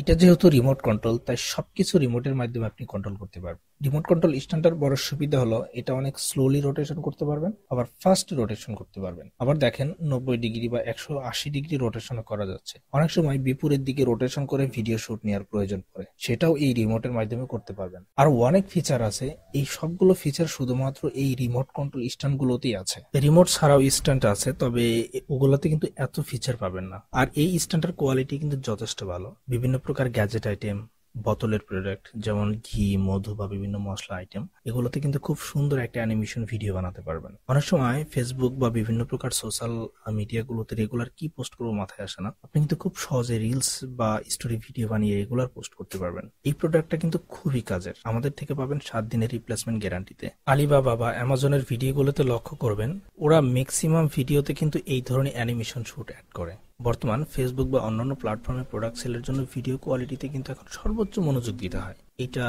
এটা যেহেতু remote control, তাই সবকিছু রিমোটের মাধ্যমে আপনি কন্ট্রোল করতে পারবেন। রিমোট কন্ট্রোল স্ট্যান্ডটার বড় সুবিধা হলো এটা অনেক স্লোলি রোটেশন করতে পারবেন, আবার ফাস্ট রোটেশন করতে পারবেন। আবার দেখেন 90 ডিগ্রি বা 180 ডিগ্রি রোটেশন করা যাচ্ছে। অনেক সময় বিপরীত দিকে রোটেশন করে ভিডিও শুট নেওয়ার প্রয়োজন পড়ে, সেটাও এই রিমোটের মাধ্যমে করতে পারবেন। আর অনেক ফিচার আছে, এই সবগুলো ফিচার শুধুমাত্র এই রিমোট কন্ট্রোল স্ট্যান্ডগুলোতেই আছে। রিমোট ছাড়াও স্ট্যান্ড আছে, তবে ওগুলোতে কিন্তু এত ফিচার পাবেন না। আর এই স্ট্যান্ডের কোয়ালিটি কিন্তু যথেষ্ট ভালো। বিভিন্ন প্রকার গ্যাজেট আইটেম, বোতলের প্রোডাক্ট যেমন ঘি, মধু বা বিভিন্ন মশলা আইটেম, এগুলোতে কিন্তু খুব সুন্দর একটা অ্যানিমেশন ভিডিও বানাতে পারবেন। অনেক সময় ফেসবুক বা বিভিন্ন প্রকার সোশ্যাল মিডিয়াগুলোতে রেগুলার কি পোস্ট করবো মাথায় আসে না, আপনি কিন্তু খুব সহজে রিলস বা স্টোরি ভিডিও বানিয়ে রেগুলার পোস্ট করতে পারবেন। এই প্রোডাক্টটা কিন্তু খুবই কাজের। আমাদের থেকে পাবেন 7 দিনের রিপ্লেসমেন্ট গ্যারান্টিতে। আলিবাবা বা অ্যামাজনের ভিডিওগুলোতে লক্ষ্য করবেন, ওরা ম্যাক্সিমাম ভিডিওতে কিন্তু এই ধরনের অ্যানিমেশন শুট অ্যাড করে। বর্তমান ফেসবুক বা অন্যান্য প্ল্যাটফর্মে প্রোডাক্ট সেলের জন্য ভিডিও কোয়ালিটিতে কিন্তু এখন সর্বোচ্চ মনোযোগ দিতে হয়। এটা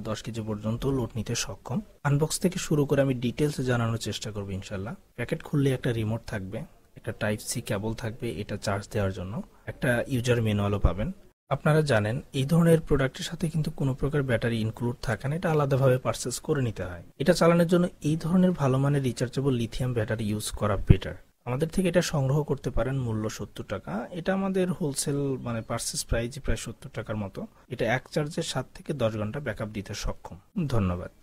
10 কেজি পর্যন্ত লোড নিতে সক্ষম। আনবক্স থেকে শুরু করে আমি ডিটেলস জানানোর চেষ্টা করবো ইনশাল্লাহ। প্যাকেট খুললে একটা রিমোট থাকবে, একটা টাইপ সি কেবল থাকবে এটা চার্জ দেওয়ার জন্য, একটা ইউজার ম্যানুয়ালও পাবেন। আপনারা জানেন এই ধরনের প্রোডাক্টের সাথে কিন্তু কোনো প্রকার ব্যাটারি ইনক্লুড থাকে না, এটা আলাদাভাবে পারচেস করে নিতে হয়। এটা চালানোর জন্য এই ধরনের ভালো মানের রিচার্জেবল লিথিয়াম ব্যাটারি ইউজ করা বেটার। আমাদের থেকে এটা সংগ্রহ করতে পারেন মূল্য 70 টাকা। এটা আমাদের হোলসেল মানে পার্সেস প্রাইস প্রায় 70 টাকার মতো। এটা এক চার্জে 7 থেকে 10 ঘন্টা ব্যাকআপ দিতে সক্ষম। ধন্যবাদ।